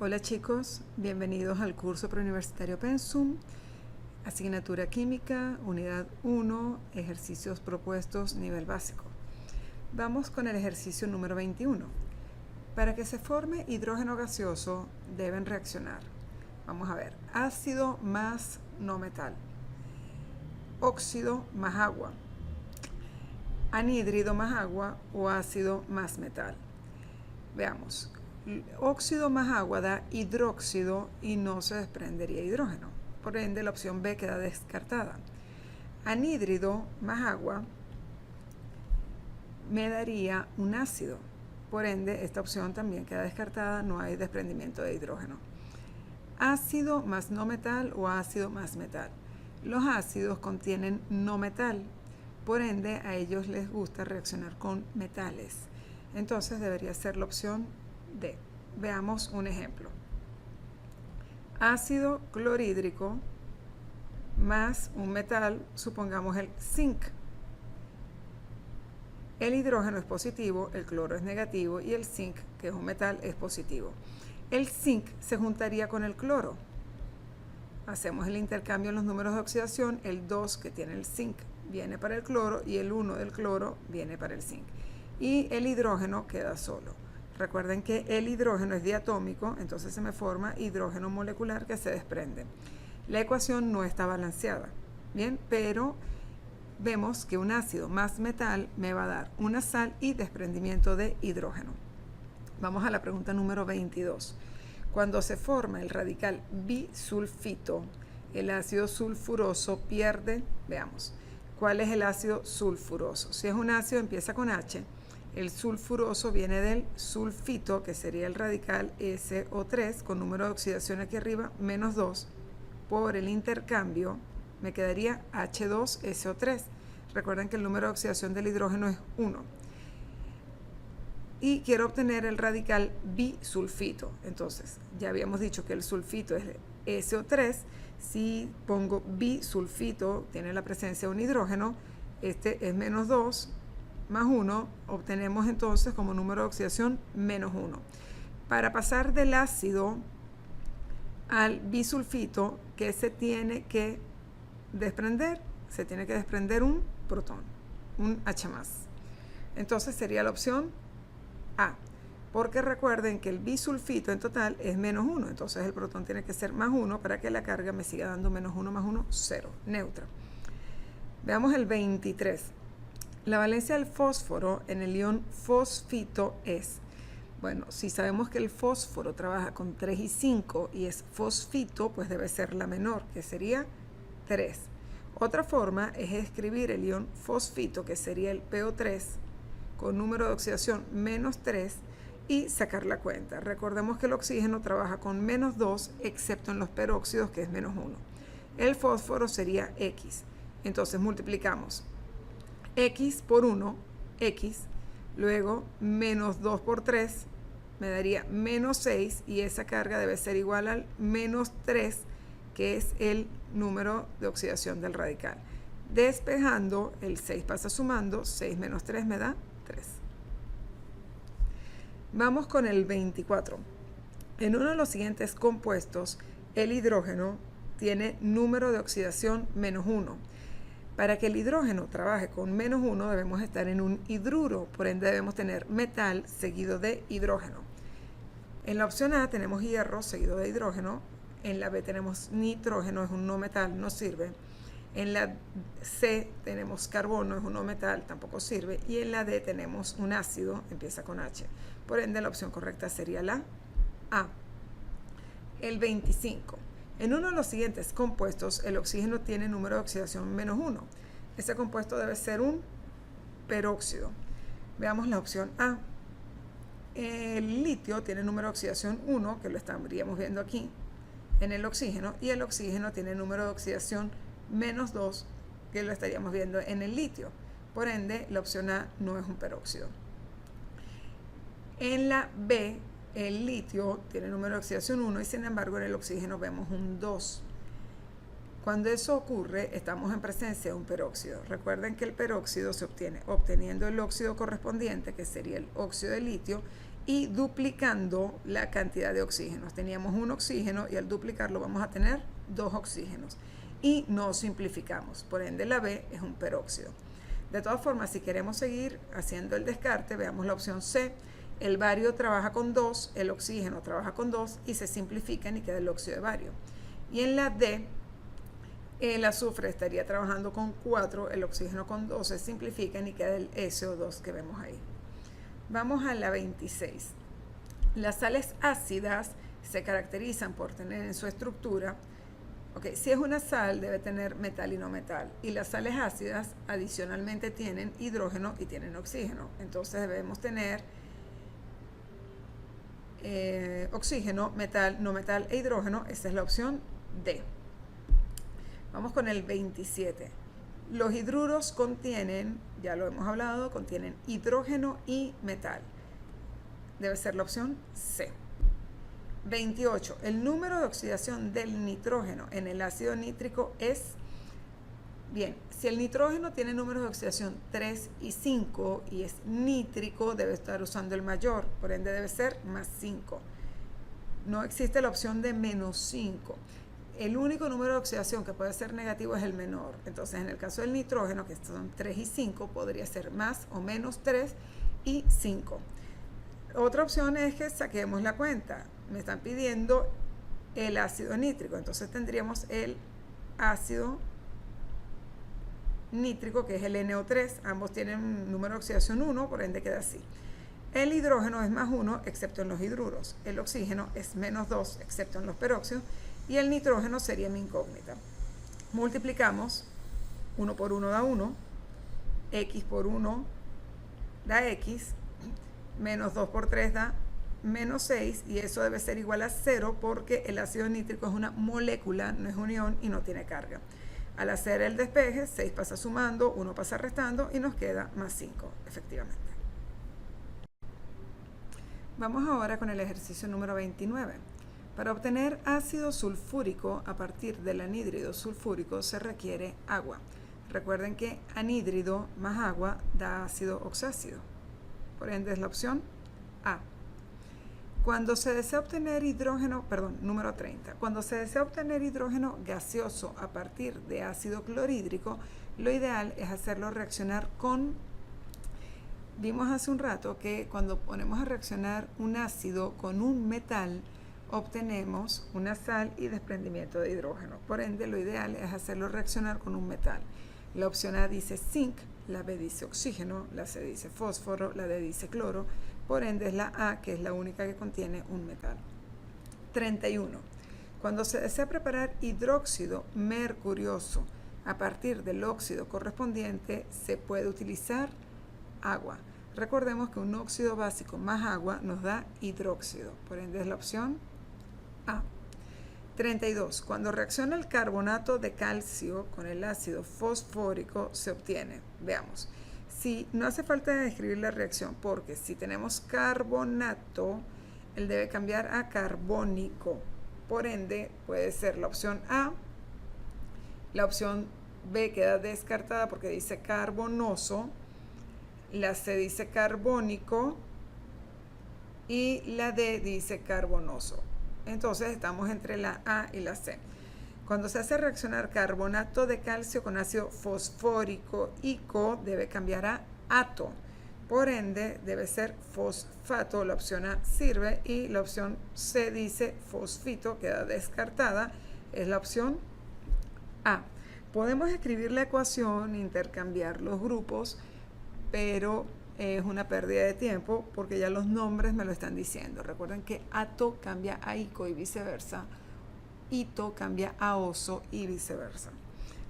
Hola chicos, bienvenidos al curso preuniversitario Pensum, asignatura química, unidad 1, ejercicios propuestos, nivel básico. Vamos con el ejercicio número 21. Para que se forme hidrógeno gaseoso deben reaccionar. Vamos a ver, ácido más no metal, óxido más agua, anhídrido más agua o ácido más metal. Veamos. Óxido más agua da hidróxido y no se desprendería hidrógeno. Por ende, la opción B queda descartada. Anhídrido más agua me daría un ácido. Por ende, esta opción también queda descartada, no hay desprendimiento de hidrógeno. Ácido más no metal o ácido más metal. Los ácidos contienen no metal, por ende a ellos les gusta reaccionar con metales. Entonces debería ser la opción D. Veamos un ejemplo. Ácido clorhídrico más un metal, supongamos el zinc. El hidrógeno es positivo, el cloro es negativo y el zinc, que es un metal, es positivo. El zinc se juntaría con el cloro. Hacemos el intercambio en los números de oxidación. El 2 que tiene el zinc viene para el cloro y el 1 del cloro viene para el zinc. Y el hidrógeno queda solo. Recuerden que el hidrógeno es diatómico, entonces se me forma hidrógeno molecular que se desprende. La ecuación no está balanceada, ¿bien? Pero vemos que un ácido más metal me va a dar una sal y desprendimiento de hidrógeno. Vamos a la pregunta número 22. Cuando se forma el radical bisulfito, el ácido sulfuroso pierde, veamos, ¿cuál es el ácido sulfuroso? Si es un ácido empieza con H, el sulfuroso viene del sulfito, que sería el radical SO3, con número de oxidación aquí arriba, menos 2, por el intercambio me quedaría H2SO3. Recuerden que el número de oxidación del hidrógeno es 1. Y quiero obtener el radical bisulfito. Entonces, ya habíamos dicho que el sulfito es SO3. Si pongo bisulfito, tiene la presencia de un hidrógeno, este es menos 2 más 1, obtenemos entonces como número de oxidación menos 1. Para pasar del ácido al bisulfito, ¿qué se tiene que desprender? Se tiene que desprender un protón, un H+. Entonces sería la opción A, porque recuerden que el bisulfito en total es menos 1, entonces el protón tiene que ser más 1 para que la carga me siga dando menos 1 más 1, 0, neutra. Veamos el 23. La valencia del fósforo en el ion fosfito es, bueno, si sabemos que el fósforo trabaja con 3 y 5 y es fosfito, pues debe ser la menor, que sería 3. Otra forma es escribir el ion fosfito, que sería el PO3, con número de oxidación menos 3 y sacar la cuenta. Recordemos que el oxígeno trabaja con menos 2, excepto en los peróxidos, que es menos 1. El fósforo sería X. Entonces multiplicamos X por 1, X, luego menos 2 por 3, me daría menos 6 y esa carga debe ser igual al menos 3, que es el número de oxidación del radical. Despejando, el 6 pasa sumando, 6 menos 3 me da 3. Vamos con el 24. En uno de los siguientes compuestos, el hidrógeno tiene número de oxidación menos 1. Para que el hidrógeno trabaje con menos 1 debemos estar en un hidruro, por ende debemos tener metal seguido de hidrógeno. En la opción A tenemos hierro seguido de hidrógeno, en la B tenemos nitrógeno, es un no metal, no sirve. En la C tenemos carbono, es un no metal, tampoco sirve. Y en la D tenemos un ácido, empieza con H. Por ende la opción correcta sería la A. El 25. En uno de los siguientes compuestos, el oxígeno tiene número de oxidación menos 1. Ese compuesto debe ser un peróxido. Veamos la opción A. El litio tiene número de oxidación 1, que lo estaríamos viendo aquí, en el oxígeno, y el oxígeno tiene número de oxidación menos 2, que lo estaríamos viendo en el litio. Por ende, la opción A no es un peróxido. En la B, el litio tiene número de oxidación 1 y sin embargo en el oxígeno vemos un 2. Cuando eso ocurre, estamos en presencia de un peróxido. Recuerden que el peróxido se obtiene obteniendo el óxido correspondiente, que sería el óxido de litio, y duplicando la cantidad de oxígenos. Teníamos un oxígeno y al duplicarlo vamos a tener 2 oxígenos. Y no simplificamos, por ende la B es un peróxido. De todas formas, si queremos seguir haciendo el descarte, veamos la opción C. El bario trabaja con 2, el oxígeno trabaja con 2 y se simplifican y queda el óxido de bario. Y en la D, el azufre estaría trabajando con 4, el oxígeno con 2 se simplifican y queda el SO2 que vemos ahí. Vamos a la 26. Las sales ácidas se caracterizan por tener en su estructura, si es una sal debe tener metal y no metal, y las sales ácidas adicionalmente tienen hidrógeno y tienen oxígeno, entonces debemos tener oxígeno, metal, no metal e hidrógeno. Esa es la opción D. Vamos con el 27. Los hidruros contienen, ya lo hemos hablado, contienen hidrógeno y metal. Debe ser la opción C. 28. El número de oxidación del nitrógeno en el ácido nítrico es, bien, si el nitrógeno tiene números de oxidación 3 y 5 y es nítrico, debe estar usando el mayor, por ende debe ser más 5. No existe la opción de menos 5. El único número de oxidación que puede ser negativo es el menor. Entonces, en el caso del nitrógeno, que son 3 y 5, podría ser más o menos 3 y 5. Otra opción es que saquemos la cuenta. Me están pidiendo el ácido nítrico. Entonces, tendríamos el ácido nítrico, que es el NO3. Ambos tienen número de oxidación 1, por ende queda así. El hidrógeno es más 1, excepto en los hidruros. El oxígeno es menos 2, excepto en los peróxidos. Y el nitrógeno sería mi incógnita. Multiplicamos, 1 por 1 da 1, x por 1 da x, menos 2 por 3 da menos 6, y eso debe ser igual a 0 porque el ácido nítrico es una molécula, no es un ion y no tiene carga. Al hacer el despeje, 6 pasa sumando, 1 pasa restando y nos queda más 5, efectivamente. Vamos ahora con el ejercicio número 29. Para obtener ácido sulfúrico a partir del anhídrido sulfúrico se requiere agua. Recuerden que anhídrido más agua da ácido oxácido. Por ende es la opción A. Cuando se desea obtener número 30. Cuando se desea obtener hidrógeno gaseoso a partir de ácido clorhídrico, lo ideal es hacerlo reaccionar con... Vimos hace un rato que cuando ponemos a reaccionar un ácido con un metal, obtenemos una sal y desprendimiento de hidrógeno. Por ende, lo ideal es hacerlo reaccionar con un metal. La opción A dice zinc, la B dice oxígeno, la C dice fósforo, la D dice cloro. Por ende, es la A, que es la única que contiene un metal. 31. Cuando se desea preparar hidróxido mercurioso a partir del óxido correspondiente, se puede utilizar agua. Recordemos que un óxido básico más agua nos da hidróxido. Por ende, es la opción A. 32. Cuando reacciona el carbonato de calcio con el ácido fosfórico se obtiene. Veamos. Si no hace falta describir la reacción, porque si tenemos carbonato, él debe cambiar a carbónico. Por ende, puede ser la opción A. La opción B queda descartada porque dice carbonoso. La C dice carbónico. Y la D dice carbonoso. Entonces estamos entre la A y la C. Cuando se hace reaccionar carbonato de calcio con ácido fosfórico ico, debe cambiar a ato. Por ende, debe ser fosfato. La opción A sirve y la opción C dice fosfito, queda descartada. Es la opción A. Podemos escribir la ecuación, intercambiar los grupos, pero es una pérdida de tiempo porque ya los nombres me lo están diciendo. Recuerden que ato cambia a ico y viceversa. Ito cambia a oso y viceversa.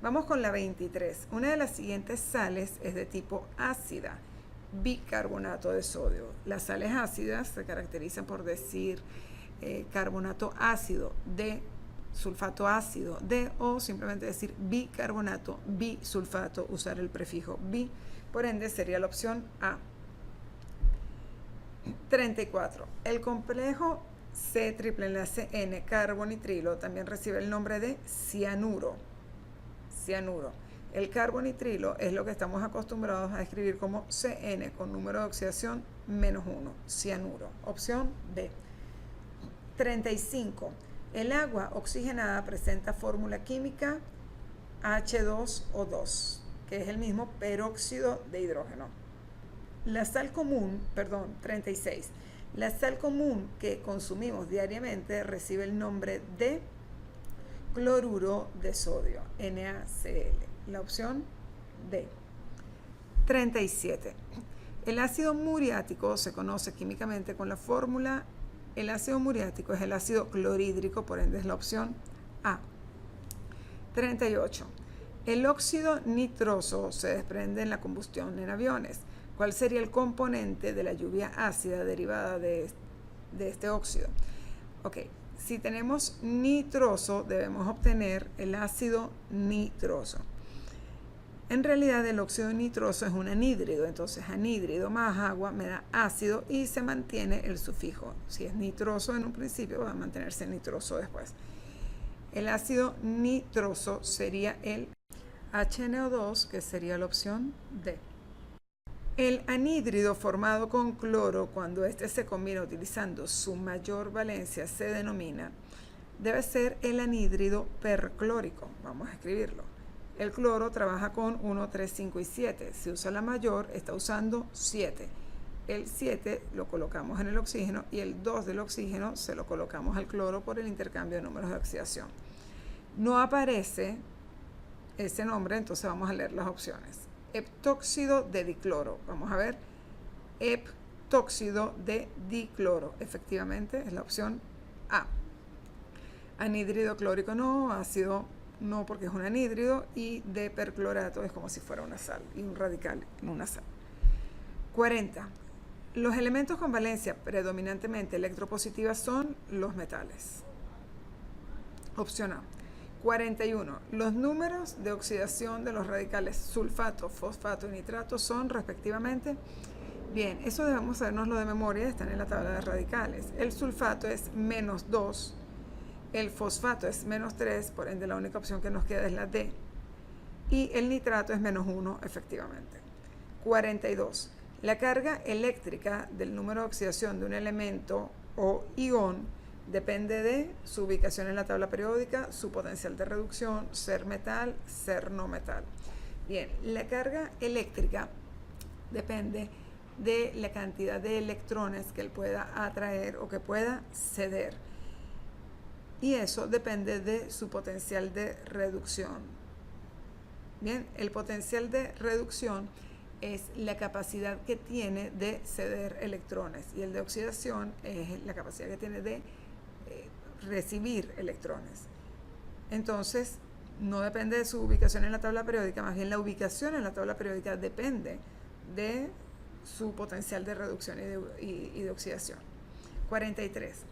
Vamos con la 23. Una de las siguientes sales es de tipo ácida, bicarbonato de sodio. Las sales ácidas se caracterizan por decir carbonato ácido de sulfato ácido de, o simplemente decir bicarbonato, bisulfato, usar el prefijo bi. Por ende sería la opción A. 34. El complejo C triple enlace N carbonitrilo también recibe el nombre de cianuro. Cianuro. El carbonitrilo es lo que estamos acostumbrados a escribir como CN con número de oxidación -1, cianuro. Opción B. 35. El agua oxigenada presenta fórmula química H2O2, que es el mismo peróxido de hidrógeno. La sal común, 36. La sal común que consumimos diariamente recibe el nombre de cloruro de sodio, NaCl. La opción D. 37. El ácido muriático se conoce químicamente con la fórmula. El ácido muriático es el ácido clorhídrico, por ende es la opción A. 38. El óxido nitroso se desprende en la combustión en aviones. ¿Cuál sería el componente de la lluvia ácida derivada de este óxido? Ok, si tenemos nitroso, debemos obtener el ácido nitroso. En realidad el óxido nitroso es un anhídrido, entonces anhídrido más agua me da ácido y se mantiene el sufijo. Si es nitroso en un principio, va a mantenerse nitroso después. El ácido nitroso sería el HNO2, que sería la opción D. El anhídrido formado con cloro, cuando éste se combina utilizando su mayor valencia, se denomina, debe ser el anhídrido perclórico. Vamos a escribirlo. El cloro trabaja con 1, 3, 5 y 7. Si usa la mayor, está usando 7. El 7 lo colocamos en el oxígeno y el 2 del oxígeno se lo colocamos al cloro por el intercambio de números de oxidación. No aparece ese nombre, entonces vamos a leer las opciones. Heptóxido de dicloro. Vamos a ver. Heptóxido de dicloro. Efectivamente, es la opción A. Anhídrido clórico no, ácido no porque es un anhídrido, y de perclorato es como si fuera una sal y un radical en una sal. 40. Los elementos con valencia predominantemente electropositiva son los metales. Opción A. 41. Los números de oxidación de los radicales sulfato, fosfato y nitrato son respectivamente. Bien, eso debemos sabernoslo de memoria, están en la tabla de radicales. El sulfato es -2. El fosfato es -3, por ende la única opción que nos queda es la D. Y el nitrato es -1, efectivamente. 42. La carga eléctrica del número de oxidación de un elemento o ion depende de su ubicación en la tabla periódica, su potencial de reducción, ser metal, ser no metal. Bien, la carga eléctrica depende de la cantidad de electrones que él pueda atraer o que pueda ceder. Y eso depende de su potencial de reducción. Bien, el potencial de reducción es la capacidad que tiene de ceder electrones y el de oxidación es la capacidad que tiene de recibir electrones. Entonces, no depende de su ubicación en la tabla periódica, más bien la ubicación en la tabla periódica depende de su potencial de reducción y de oxidación. 43.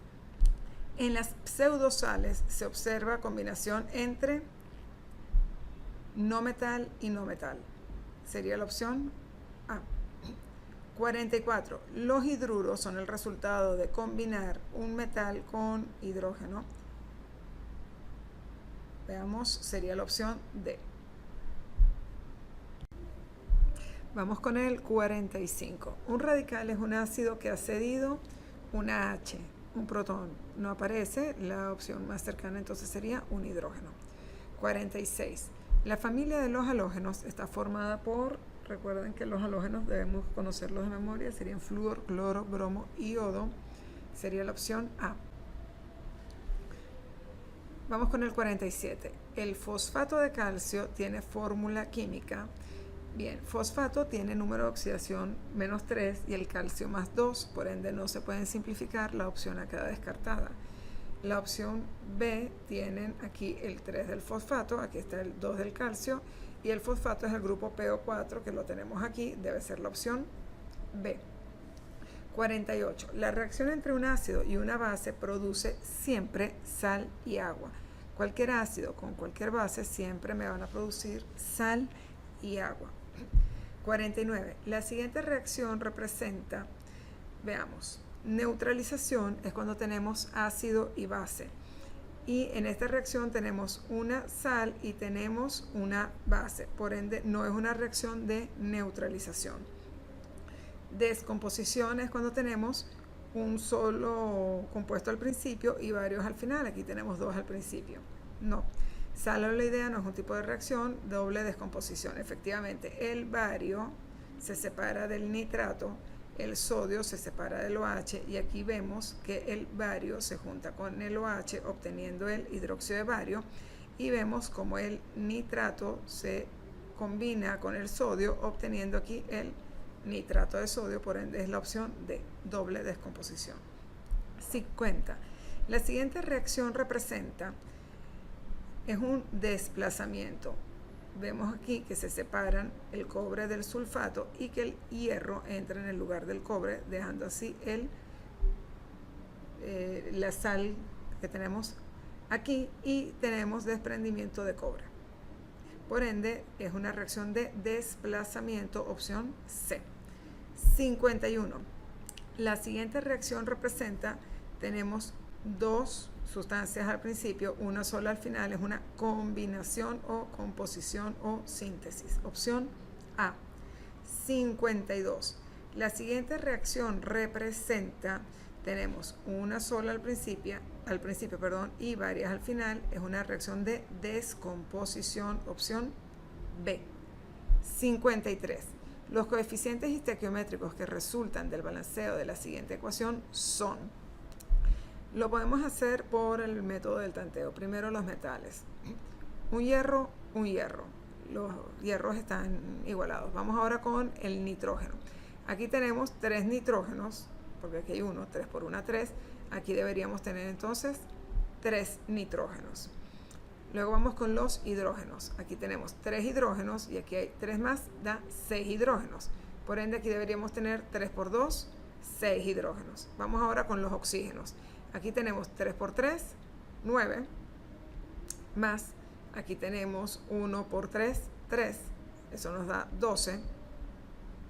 En las pseudosales se observa combinación entre no metal y no metal. Sería la opción A. 44. Los hidruros son el resultado de combinar un metal con hidrógeno. Veamos, sería la opción D. Vamos con el 45. Un radical es un ácido que ha cedido una H. Un protón no aparece, la opción más cercana entonces sería un hidrógeno. 46. La familia de los halógenos está formada por, recuerden que los halógenos debemos conocerlos de memoria, serían flúor, cloro, bromo y yodo, sería la opción A. Vamos con el 47. El fosfato de calcio tiene fórmula química. Bien, fosfato tiene número de oxidación -3 y el calcio +2, por ende no se pueden simplificar, la opción A queda descartada. La opción B tienen aquí el 3 del fosfato, aquí está el 2 del calcio y el fosfato es el grupo PO4 que lo tenemos aquí, debe ser la opción B. 48. La reacción entre un ácido y una base produce siempre sal y agua. Cualquier ácido con cualquier base siempre me van a producir sal y agua. 49. La siguiente reacción representa, veamos, neutralización es cuando tenemos ácido y base. Y en esta reacción tenemos una sal y tenemos una base, por ende no es una reacción de neutralización. Descomposición es cuando tenemos un solo compuesto al principio y varios al final. Aquí tenemos dos al principio. No. Sal-aloidea no es un tipo de reacción, doble descomposición. Efectivamente, el bario se separa del nitrato, el sodio se separa del OH y aquí vemos que el bario se junta con el OH obteniendo el hidróxido de bario y vemos como el nitrato se combina con el sodio obteniendo aquí el nitrato de sodio, por ende es la opción de doble descomposición. 50. La siguiente reacción representa es un desplazamiento. Vemos aquí que se separan el cobre del sulfato y que el hierro entra en el lugar del cobre, dejando así la sal que tenemos aquí y tenemos desprendimiento de cobre. Por ende, es una reacción de desplazamiento, opción C. 51. La siguiente reacción representa, tenemos dos sustancias al principio, una sola al final, es una combinación o composición o síntesis. Opción A. 52. La siguiente reacción representa, tenemos una sola al principio, y varias al final, es una reacción de descomposición, opción B. 53. Los coeficientes estequiométricos que resultan del balanceo de la siguiente ecuación son, lo podemos hacer por el método del tanteo. Primero los metales. Un hierro. Los hierros están igualados. Vamos ahora con el nitrógeno. Aquí tenemos 3 nitrógenos, porque aquí hay 1, 3 por 1, 3. Aquí deberíamos tener entonces 3 nitrógenos. Luego vamos con los hidrógenos. Aquí tenemos 3 hidrógenos y aquí hay 3 más, da 6 hidrógenos. Por ende aquí deberíamos tener 3 por 2, 6 hidrógenos. Vamos ahora con los oxígenos. Aquí tenemos 3 por 3, 9, más aquí tenemos 1 por 3, 3, eso nos da 12.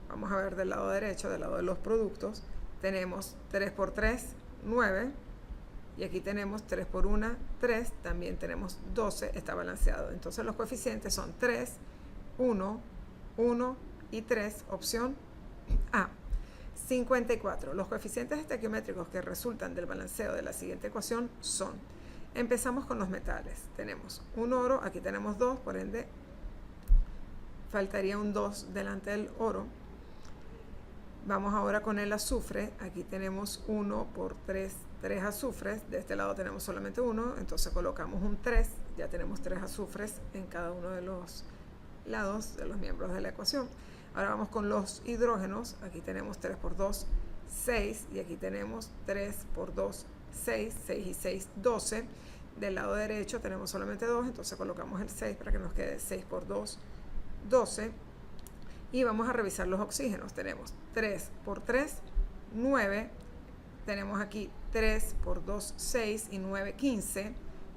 Vamos a ver del lado derecho, del lado de los productos, tenemos 3 por 3, 9, y aquí tenemos 3 por 1, 3, también tenemos 12, está balanceado. Entonces los coeficientes son 3, 1, 1 y 3, opción A. 54. Los coeficientes estequiométricos que resultan del balanceo de la siguiente ecuación son, empezamos con los metales, tenemos un oro, aquí tenemos 2, por ende faltaría un 2 delante del oro. Vamos ahora con el azufre, aquí tenemos 1 por 3, 3 azufres, de este lado tenemos solamente 1, entonces colocamos un 3, ya tenemos 3 azufres en cada uno de los lados de los miembros de la ecuación. Ahora vamos con los hidrógenos, aquí tenemos 3 por 2, 6, y aquí tenemos 3 por 2, 6, 6 y 6, 12. Del lado derecho tenemos solamente 2, entonces colocamos el 6 para que nos quede 6 por 2, 12. Y vamos a revisar los oxígenos, tenemos 3 por 3, 9, tenemos aquí 3 por 2, 6 y 9, 15.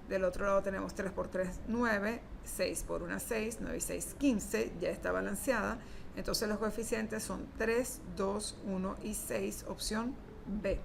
Del otro lado tenemos 3 por 3, 9, 6 por 1, 6, 9 y 6, 15, ya está balanceada. Entonces los coeficientes son 3, 2, 1 y 6, opción B.